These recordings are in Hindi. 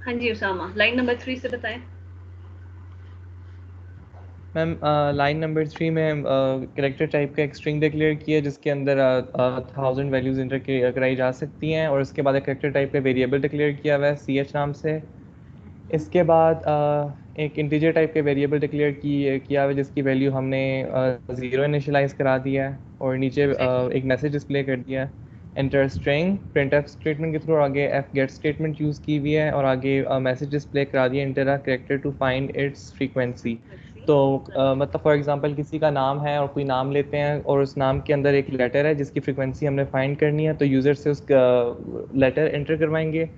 हाँ जी उसामा, लाइन नंबर 3 से बताएं। मैम लाइन नंबर 3 में कैरेक्टर टाइप का एक स्ट्रिंग डिक्लेयर किया जिसके अंदर 1000 वैल्यूज इंटर कराई जा सकती हैं, और उसके बाद एक कैरेक्टर टाइप का वेरिएबल डिक्लेयर किया हुआ है ch नाम से। इसके बाद एक इंटीजर टाइप के वेरिएबल डिक्लेयर किया हुआ है जिसकी वैल्यू हमने 0 इनिशियलाइज करा दिया है, और नीचे एग्जैक्टली। एक मैसेज डिस्प्ले कर दिया है एंटर स्ट्रिंग printf स्टेटमेंट के थ्रू, आगे f get स्टेटमेंट यूज़ की हुई है, और आगे मैसेज डिस्प्ले करा दिया enter a character to find its frequency. Frequency. तो हाँ जी। मतलब फॉर एग्जांपल किसी का नाम है और कोई नाम लेते हैं और उस नाम के अंदर एक लेटर है जिसकी फ्रीक्वेंसी हमने फाइंड करनी है, तो यूज़र से उसका लेटर एंटर करवाएंगे,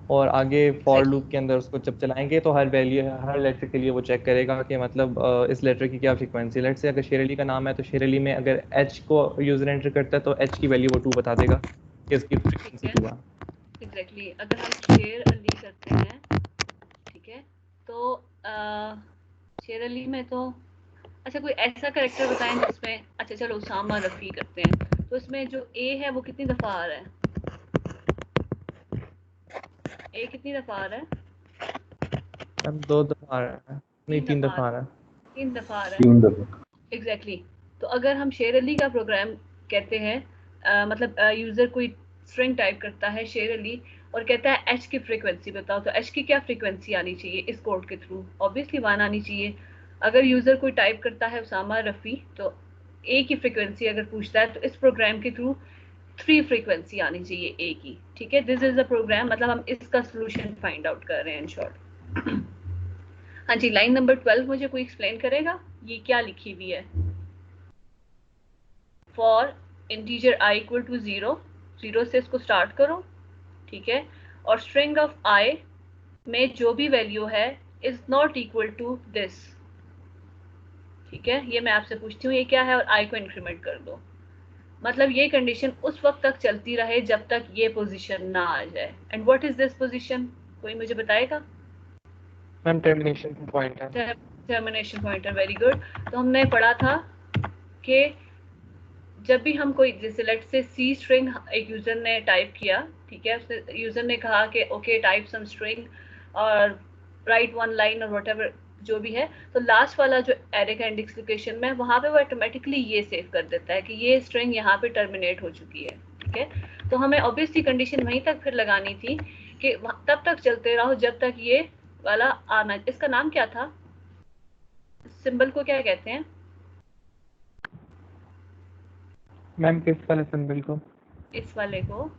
और आगे फॉर एग्जैक्टली। लूप के अंदर उसको जब चलाएंगे तो हर वैल्यू हर लेटर के लिए वो चेक करेगा कि मतलब इस लेटर की क्या फ्रीक्वेंसी। लेट से अगर शेर अली का नाम है तो शेर अली में अगर एच को यूज़र एंटर करता है तो एच की वैल्यू वो 2 बता देगा कि इसकी ठीक फ्रीक्वेंसी है। 2 है। एग्जैक्टली अगर हम शेर अली करते हैं, ठीक है, तो शेर अली में तो अच्छा कोई ऐसा करेक्टर बताएं जिसमें, अच्छा चलो उसामा रफ़ी करते हैं, तो इसमें जो ए है वो कितनी दफ़ा आ रहा है? ए कितनी दफ़ा आ रहा है? मैम 2 दफ़ा आ रहा है, नहीं 3 3 दफ़ा आ दफ़ा आ रहा रहा है। है। 3 दफ़ा आ रहा है। 3 दफा। एग्जैक्टली तो अगर हम शेर अली का प्रोग्राम कहते हैं, मतलब यूज़र कोई स्ट्रिंग टाइप करता है शेर अली और कहता है एच की फ्रीक्वेंसी बताओ, तो एच की क्या फ्रीक्वेंसी आनी चाहिए इस कोड के थ्रू? ऑब्वियसली 1 आनी चाहिए। अगर यूज़र कोई टाइप करता है उसामा रफ़ी, तो ए की फ्रीक्वेंसी अगर पूछता है तो इस प्रोग्राम के थ्रू 3 फ्रीक्वेंसी आनी चाहिए ए की। ठीक है, दिस इज अ प्रोग्राम, मतलब हम इसका सोल्यूशन फाइंड आउट कर रहे हैं इन शॉर्ट। हाँ जी, लाइन नंबर 12 मुझे कोई एक्सप्लेन करेगा, ये क्या लिखी हुई है? For integer I equal to 0, 0 से इसको स्टार्ट करो, ठीक है, और स्ट्रिंग ऑफ आई में जो भी वैल्यू है is not equal to this. ठीक है, ये मैं आपसे पूछती हूँ ये क्या है, और आई को इंक्रीमेंट कर दो। मतलब ये कंडीशन उस वक्त तक चलती रहे जब तक ये पोजीशन ना आ जाए। And what is this position, कोई मुझे बताएगा? मैम टर्मिनेशन पॉइंट है। Termination pointer, very good. तो हमने पढ़ा था कि जब भी हम कोई, जैसे लेट से सी स्ट्रिंग एक यूजर ने टाइप किया, ठीक है, उसने यूजर ने कहा कि ओके टाइप सम स्ट्रिंग और राइट वन लाइन और व्हाटएवर जो भी है, तो लास्ट वाला जो एरे का इंडेक्स लोकेशन में वहां पे वो ऑटोमेटिकली ये सेव कर देता है कि ये स्ट्रिंग यहाँ पे टर्मिनेट हो चुकी है। ठीक है, तो हमें ऑब्वियसली कंडीशन वहीं तक फिर लगानी थी कि तब तक चलते रहो जब तक ये वाला आना। इसका नाम क्या था, सिंबल को क्या कहते हैं? मैम किस वाले सिंबल को? इस वाले को,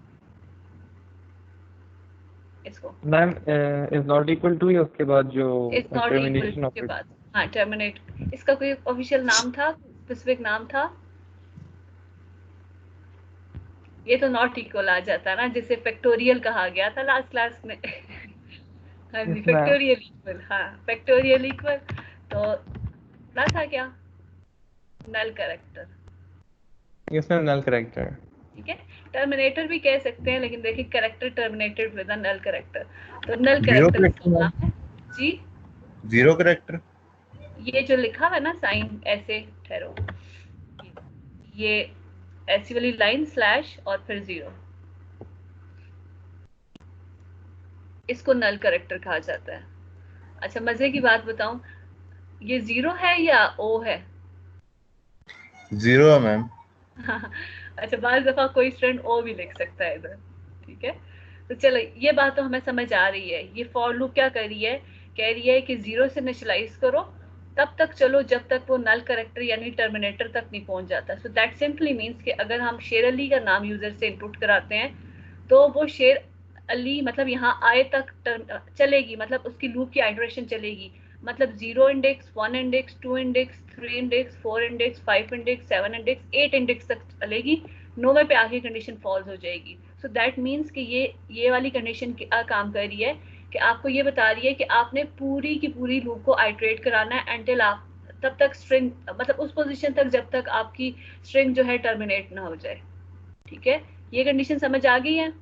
इसको ma'am is not equal to, या उसके बाद जो is not equal termination to of के इट। बाद, हाँ टर्मिनेट, इसका कोई ऑफिशियल नाम था, स्पेसिफिक नाम था? ये तो नॉट इक्वल आ जाता ना, जिसे फैक्टोरियल कहा गया था लास्ट क्लास में। हाँ जी, यस मैम। फैक्टोरियल इक्वल, हाँ फैक्टोरियल इक्वल। तो ना था क्या, null character. Yes ma'am null character. ठीक है, टर्मिनेटर भी कह सकते हैं, लेकिन देखिए character terminated with a null character, तो नल जीरो कैरेक्टर करेक्टर इसका मैम। नाम है। जी, जीरो करेक्टर। ये जो लिखा हुआ है ना साइन ऐसे, ठहरो, ये ऐसी वाली लाइन स्लैश और फिर 0, इसको नल कैरेक्टर कहा जाता है। अच्छा मजे की बात बताऊं, ये 0 है या ओ है? जीरो है मैम। अच्छा, बार दफा कोई स्टूडेंट ओ भी लिख सकता है इधर। ठीक है, तो चलो ये बात तो हमें समझ आ रही है। ये फॉर लूप क्या कर रही है, कह रही है कि 0 से इनिशियलाइज करो, तब तक चलो जब तक वो नल करेक्टर यानी टर्मिनेटर तक नहीं पहुंच जाता। सो दैट सिंपली मीन्स कि अगर हम शेर अली का नाम यूजर से इनपुट कराते हैं तो वो शेर अली मतलब यहाँ आए तक चलेगी, मतलब उसकी लूप की आइटरेशन चलेगी, मतलब 0 index, 1 index, 2 index, 3 index, 4 index, 5 index, 7 index, 8 index तक चलेगी। 9वें पे आगे कंडीशन फॉल्स हो जाएगी। सो दैट मीन्स कि ये वाली कंडीशन क्या काम कर रही है कि आपको ये बता रही है कि आपने पूरी की पूरी लूप को आइटरेट कराना है एंटिल आप तब तक स्ट्रिंग, मतलब उस पोजीशन तक जब तक आपकी स्ट्रिंग जो है टर्मिनेट ना हो जाए। ठीक है, ये कंडीशन समझ आ गई है?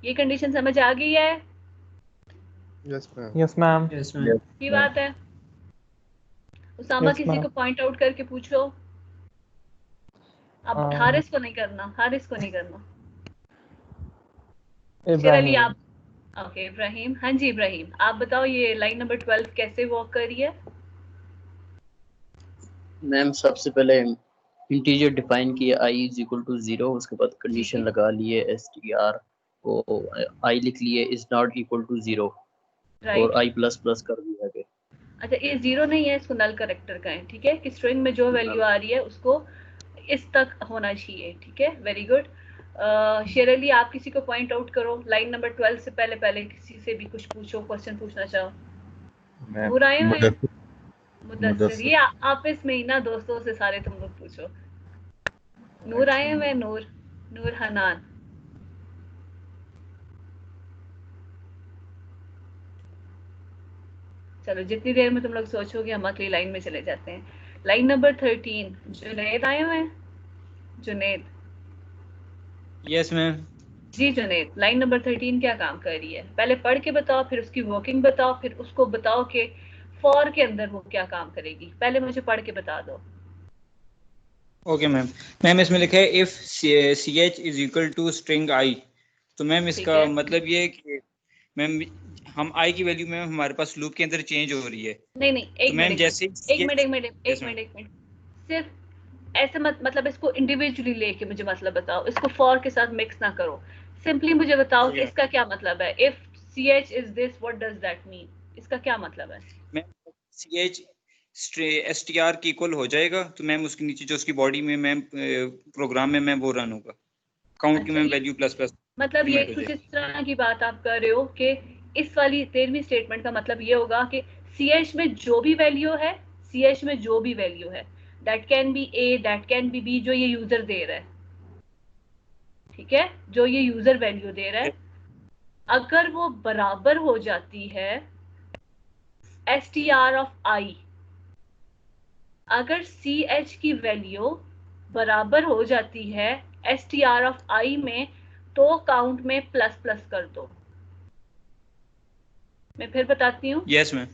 ये कंडीशन समझ आ गई है? Yes ma'am. Yes ma'am. Yes ma'am. Yes की मैम। बात है। उसामा यस किसी मैम। को पॉइंट आउट करके पूछो। अब हारिस को नहीं करना, हारिस को नहीं करना। शेरली इब्राहिम। आप ओके इब्राहिम, हाँ जी इब्राहिम आप बताओ ये लाइन नंबर 12 कैसे वर्क कर रही है? मैम सबसे पहले इंटीजर डिफाइन किया i इज इक्वल टू 0, उसके बाद कंडीशन जी लगा लिए str को i लिख लिए इज नॉट इक्वल टू 0 और राइट। i प्लस प्लस कर दिया आगे। अच्छा ये जीरो नहीं है, इसको नल करेक्टर का है, ठीक है कि स्ट्रिंग में जो वैल्यू आ रही है उसको इस तक होना चाहिए, ठीक है वेरी गुड। शेरली आप किसी को पॉइंट आउट करो लाइन नंबर 12 से पहले पहले किसी से भी कुछ पूछो, क्वेश्चन पूछना चाहो। मैं नूर आए हुए हैं? मुदस्सिर, मुदस्सिर ये आपस में ही ना दोस्तों से सारे तुम लोग पूछो। नूर आए हुए हैं? नूर, नूर हनान। चलो जितनी देर में तुम लोग सोचोगे हम अगली लाइन में चले जाते हैं। लाइन नंबर 13 जुनैद आए हुए हैं? Junaid, yes ma'am. जी जुनैद लाइन नंबर 13 क्या काम कर रही है? पहले पढ़ के बताओ, फिर उसकी वर्किंग बताओ, फिर उसको बताओ कि फॉर के अंदर वो क्या काम करेगी। पहले मुझे पढ़ के बता दो। Okay ma'am. मैम इसमें लिखा है if C H is equal to string I, तो मैम ठीक इसका है, मतलब ये है कि मैम हम आई की वैल्यू में हमारे पास लूप के अंदर चेंज हो रही है। नहीं नहीं तो एक मैम मिनट जैसे एक मिनट एक मिनट एक यस मिनट मैम। एक मिनट, सिर्फ ऐसे मत मतलब इसको इंडिविजुअली लेके मुझे मतलब बताओ, इसको फॉर के साथ मिक्स ना करो। सिंपली मुझे बताओ कि ओके इसका क्या मतलब है। If C H is this what does that mean, इसका क्या मतलब है? Ma'am C H S T R की इक्वल हो जाएगा तो मैम उसके नीचे जो उसकी बॉडी में मैम प्रोग्राम में मैम वो रन होगा, काउंट की अच्छा मैम ये वैल्यू प्लस प्लस मतलब ये इंक्रीमेंट हो कुछ जाएगी। इस तरह की बात आप कर रहे हो कि इस वाली 13वीं स्टेटमेंट का मतलब ये होगा कि सी एच में जो भी वैल्यू है, सी एच में जो भी वैल्यू है, that can be a that can be be, जो ये यूजर दे रहा है, ठीक है, जो ये यूजर वैल्यू दे रहा है, अगर वो बराबर हो जाती है एस टी आर ऑफ आई, अगर सी एच की वैल्यू बराबर हो जाती है एस टी आर ऑफ आई में, तो काउंट में प्लस प्लस कर दो। मैं फिर बताती हूँ, यस मैम।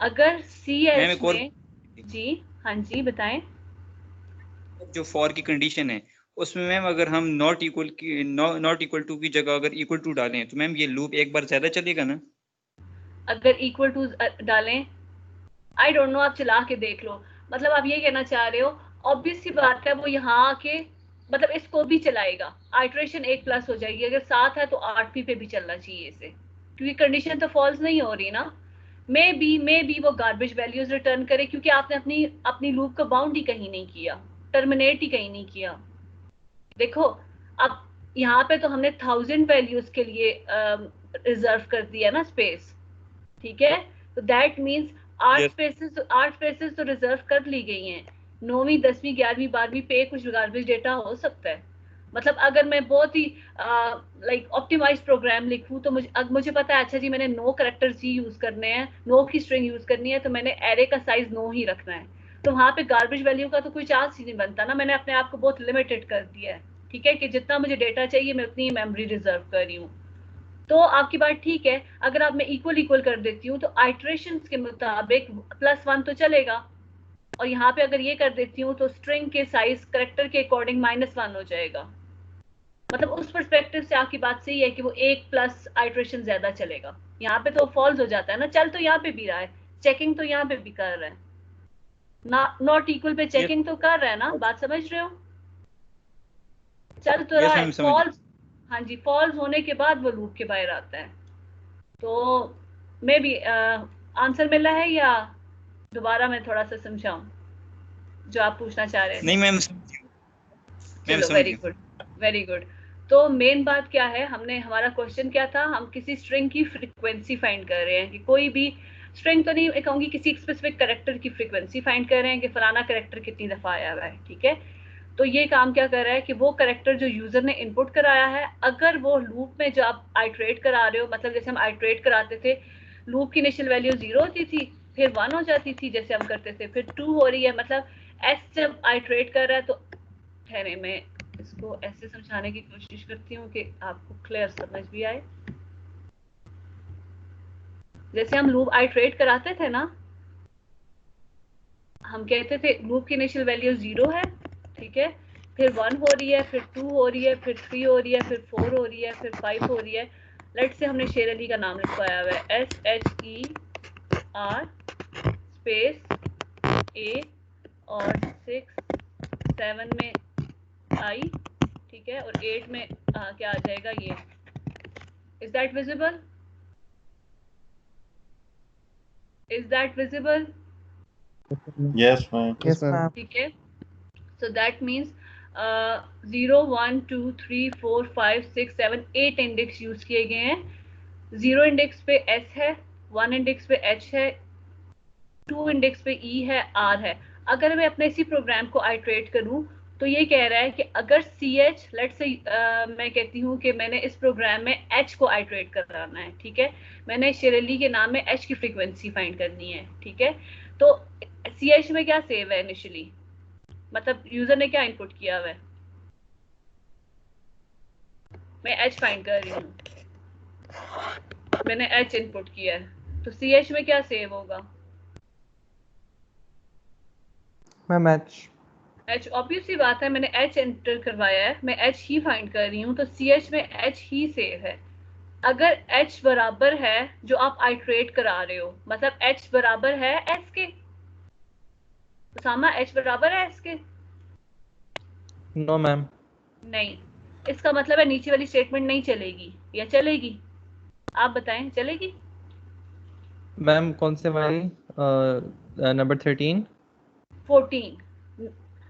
अगर सी मैम एच एक और में, जी हाँ जी बताएं। जो फॉर की कंडीशन है उसमें मैम अगर हम नॉट इक्वल टू की जगह अगर इक्वल टू डालें तो मैम ये लूप एक बार ज्यादा चलेगा ना? अगर इक्वल टू डालें, आई डोंट नो, आप चला के देख लो। मतलब आप ये कहना चाह रहे हो, ऑब्वियस सी बात है वो यहाँ आके मतलब इसको भी चलाएगा, आइट्रेशन एक प्लस हो जाएगी, अगर 7 है तो 8 पे भी चलना चाहिए इसे, क्योंकि कंडीशन तो फॉल्स नहीं हो रही ना। मे बी वो गार्बेज वैल्यूज रिटर्न करे, क्योंकि आपने अपनी अपनी लूप को बाउंड ही कहीं नहीं किया, टर्मिनेट ही कहीं नहीं किया। देखो अब यहाँ पे तो हमने 1000 वैल्यूज के लिए रिजर्व कर दिया ना स्पेस, ठीक है, तो दैट मीन्स यस। 8 स्पेसेस तो रिजर्व कर ली गई हैं। 9वीं 10वीं 11वीं 12वीं पे कुछ गार्बेज डेटा हो सकता है। मतलब अगर मैं बहुत ही लाइक ऑप्टिमाइज प्रोग्राम लिखूं तो मुझे पता है, अच्छा जी मैंने 9 कैरेक्टर्स ही यूज करने हैं, 9 की स्ट्रिंग यूज करनी है, तो मैंने एरे का साइज 9 ही रखना है, तो वहां पे गार्बेज वैल्यू का तो कोई चांस ही नहीं बनता ना। मैंने अपने आप को बहुत लिमिटेड कर दिया है, ठीक है, कि जितना मुझे डेटा चाहिए मैं उतनी मेमोरी रिजर्व कर रही हूँ। तो आपकी बात ठीक है, अगर आप मैं इक्वल इक्वल कर देती हूँ तो आइट्रेशन के मुताबिक +1 तो चलेगा, और यहाँ पे अगर ये कर देती हूँ तो स्ट्रिंग के साइज करेक्टर के अकॉर्डिंग -1 हो जाएगा। मतलब उस परस्पेक्टिव से आपकी बात सही है कि वो एक प्लस आइट्रेशन ज्यादा चलेगा। यहाँ पे तो फॉल्स हो जाता है ना, चल तो यहाँ पे भी रहा है, चेकिंग तो यहाँ पे भी कर रहा है ना, not equal pay yes. Checking तो कर रहा है ना, बात समझ रहे हो? चल तो रहा यस है, मैम समझ। फॉल्स, हाँ जी फॉल्स होने के बाद वो लूप के बाहर आता है। तो मे बी आंसर मिला है, या दोबारा मैं थोड़ा सा समझाऊं जो आप पूछना चाह रहे नहीं थे? मैम चलो समझ वेरी गया। Good very good. तो मेन बात क्या है, हमने हमारा क्वेश्चन क्या था, हम किसी स्ट्रिंग की फ्रीक्वेंसी फाइंड कर रहे हैं, कि कोई भी स्ट्रिंग तो नहीं कहूंगी, किसी स्पेसिफिक कैरेक्टर की फ्रीक्वेंसी फाइंड कर रहे हैं कि फलाना कैरेक्टर कितनी दफा आया हुआ है, ठीक है। तो ये काम क्या कर रहा है कि वो कैरेक्टर जो यूजर ने इनपुट कराया है, अगर वो लूप में जो आप आइट्रेट करा रहे हो, मतलब जैसे हम आइट्रेट कराते थे, लूप की इनिशियल वैल्यू 0 होती थी, फिर 1 हो जाती थी जैसे हम करते थे, फिर 2 हो रही है, मतलब एस जब आइट्रेट कर रहा है तो, ठहरे मैं इसको ऐसे समझाने की कोशिश करती हूँ कि आपको क्लियर समझ भी आए। जैसे हम लूप आइट्रेट कराते थे ना, हम कहते थे लूप की इनिशियल वैल्यू 0 है, ठीक है, फिर 1 हो रही है, फिर 2 हो रही है, फिर 3 हो रही है, फिर 4 हो रही है, फिर 5 हो रही है, लेट्स से हमने शेर अली का नाम लिखवाया हुआ है SHER स्पेस A और 6 7 में I, ठीक है, और 8 में क्या आ जाएगा ये. Is that visible? Is that visible? Yes, ma'am. Yes, ma'am. ठीक है. So that means 0 1 2 3 4 5 6 7 8 index use किए गए हैं. 0 इंडेक्स पे S है, 1 इंडेक्स पे H है, 2 इंडेक्स पे E है, R है. अगर मैं अपने इसी प्रोग्राम को आइट्रेट करूं तो ये कह रहा है कि अगर CH लेट्स से मैं कहती हूँ कि मैंने इस प्रोग्राम में H को आइट्रेट कराना है, ठीक है, मैंने शेरली के नाम में H की फ्रीक्वेंसी फाइंड करनी है, ठीक है. तो CH में क्या सेव है इनिशियली, मतलब यूजर ने क्या इनपुट किया हुआ है, मैं H फाइंड कर रही हूँ, मैंने H इनपुट किया है, तो CH में क्या सेव होगा. मैम H ऑब्वियस सी बात है, मैंने H एंटर करवाया है, मैं H ही फाइंड कर रही हूँ, तो CH में H ही सेव है. अगर H बराबर है जो आप आइट्रेट करा रहे हो, मतलब H बराबर है S के, उसामा H बराबर है S के. No ma'am. नहीं, इसका मतलब है नीचे वाली स्टेटमेंट नहीं चलेगी या चलेगी, आप बताएं चलेगी. मैम कौन से वाली? नंबर 13. 14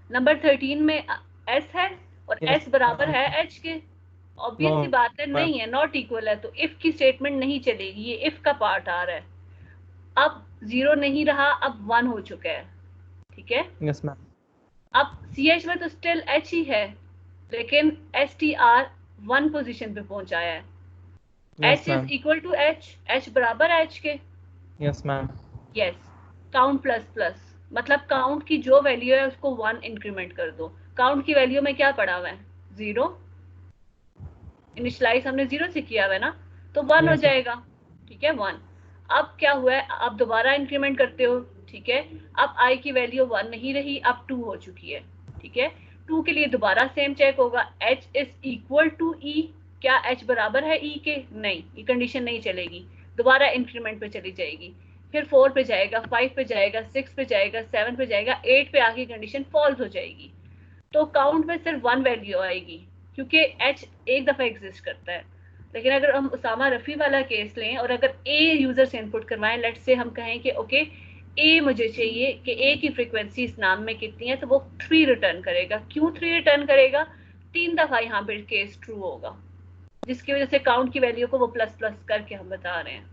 नंबर 13 में S है और Yes, S बराबर है H के. ऑब्वियस सी No, बात है, ma'am. नहीं है, नॉट इक्वल है, तो इफ की स्टेटमेंट नहीं चलेगी, ये इफ का पार्ट आ रहा है. अब 0 नहीं रहा, अब 1 हो चुका है, ठीक है. Yes ma'am. अब CH में तो स्टिल H ही है, लेकिन STR 1 पोजीशन पे पहुंचाया है. Yes H is ma'am. Equal to H, H बराबर है H के. Yes ma'am. Yes, count plus plus, मतलब काउंट की जो वैल्यू है उसको 1 इंक्रीमेंट कर दो. काउंट की वैल्यू में क्या पड़ा हुआ है, 0. इनिशियलाइज हमने 0 से किया हुआ है ना, तो 1 हो Yes, जाएगा, ठीक है, 1. अब क्या हुआ है, आप दोबारा इंक्रीमेंट करते हो, ठीक है. अब I की वैल्यू 1 नहीं रही, अब 2 हो चुकी है, ठीक है. 2 के लिए दोबारा सेम चेक होगा, H is equal to E, क्या H बराबर है E के, नहीं, ये कंडीशन नहीं चलेगी, दोबारा इंक्रीमेंट पे चली जाएगी, फिर 4 पे जाएगा, 5 पे जाएगा, 6 पे जाएगा, 7 पे जाएगा, 8 पे आके कंडीशन फॉल्स हो जाएगी. तो काउंट में सिर्फ 1 वैल्यू आएगी, क्योंकि H एक दफा एग्जिस्ट करता है. लेकिन अगर हम उसामा रफ़ी वाला केस लें और अगर A यूजर से इनपुट करवाएं, लेट्स से हम कहें कि ओके A मुझे चाहिए कि A की फ्रीक्वेंसी इस नाम में कितनी है, तो वो 3 रिटर्न करेगा. क्यों 3 रिटर्न करेगा, 3 दफा यहाँ पे केस ट्रू होगा, जिसकी वजह से काउंट की वैल्यू को वो प्लस प्लस करके हम बता रहे हैं,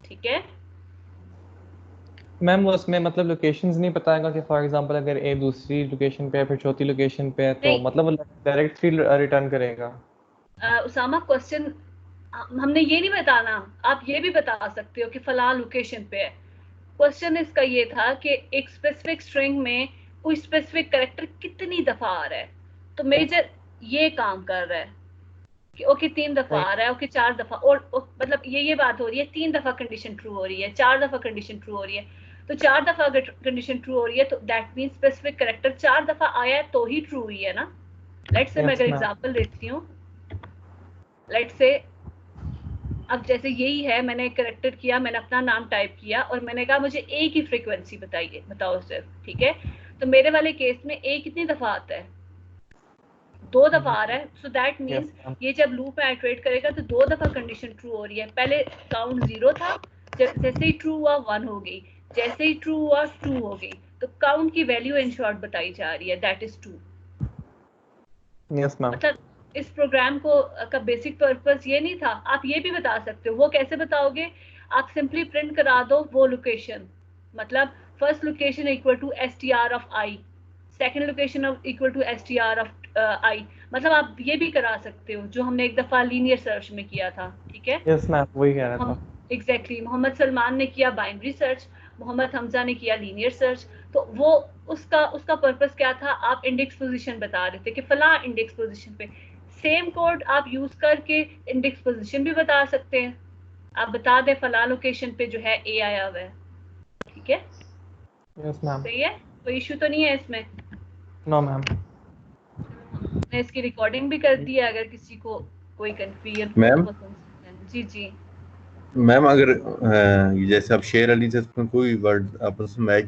ठीक है. मैम वो उसमें मतलब लोकेशंस नहीं बताएगा कि फॉर एग्जांपल अगर ए दूसरी लोकेशन पे है फिर चौथी लोकेशन पे है तो नहीं. मतलब वो डायरेक्ट 3 रिटर्न करेगा. उसामा क्वेश्चन हमने ये नहीं बताना, आप ये भी बता सकते हो कि फला लोकेशन पे है. क्वेश्चन इसका ये था कि एक स्पेसिफिक स्ट्रिंग में कोई स्पेसिफिक कैरेक्टर कितनी दफा आ रहा है, तो मेजर ये काम कर रहा है कि ओके 3 दफा आ रहा है, ओके 4 दफा, और मतलब ये बात हो रही है 3 दफा कंडीशन ट्रू हो रही है, 4 दफा कंडीशन ट्रू हो रही है. तो 4 दफा अगर कंडीशन ट्रू हो रही है तो दैट मींस स्पेसिफिक कैरेक्टर 4 दफा आया है तो ही ट्रू हुई है ना. लेट्स से मैं Yes, अगर ma'am. एग्जांपल देती हूँ, लेट्स से अब जैसे यही है, मैंने एक कैरेक्टर किया, मैंने अपना नाम टाइप किया और मैंने कहा मुझे A की फ्रीक्वेंसी बताइए, बताओ सिर्फ, ठीक है. तो मेरे वाले केस में A कितनी दफा आता है, 2 दफा आ रहा है. So that Yes, means ma'am. ये जब लूप में आइटरेट करेगा तो 2 दफा कंडीशन ट्रू हो रही है. पहले काउंट 0 था, जैसे ही ट्रू हुआ 1 हो गई, जैसे ही ट्रू हुआ 2 हो गई, तो काउंट की वैल्यू इन शॉर्ट बताई जा रही है, दैट इज 2. Yes ma'am. मतलब इस प्रोग्राम को का बेसिक पर्पस ये नहीं था. आप ये भी बता सकते हो, वो कैसे बताओगे, आप सिंपली प्रिंट करा दो वो लोकेशन, मतलब first location equal to str of I, second location equal to str of I. मतलब आप ये भी करा सकते हो जो हमने एक दफा लीनियर सर्च में किया था, ठीक है. यस मैम वही कह रहा था. हम एग्जैक्टली मोहम्मद सलमान ने किया बाइनरी सर्च, मोहम्मद हमजा ने किया लीनियर सर्च. तो वो उसका पर्पस क्या था, आप इंडेक्स पोजीशन बता रहे थे कि फला इंडेक्स पोजीशन पे. सेम कोड आप यूज करके इंडेक्स पोजीशन भी बता सकते हैं. आप बता दें फला लोकेशन पे जो है A आया हुआ है, ठीक है. Yes ma'am. सही है, कोई इशू तो नहीं है इसमें. No ma'am. मैं इसकी रिकॉर्डिंग भी कर दी है, अगर किसी को कोई कंफ्यूजन मैम? जी जी मैम अगर जैसे अब शेर अली से कोई वर्ड आपस में मैच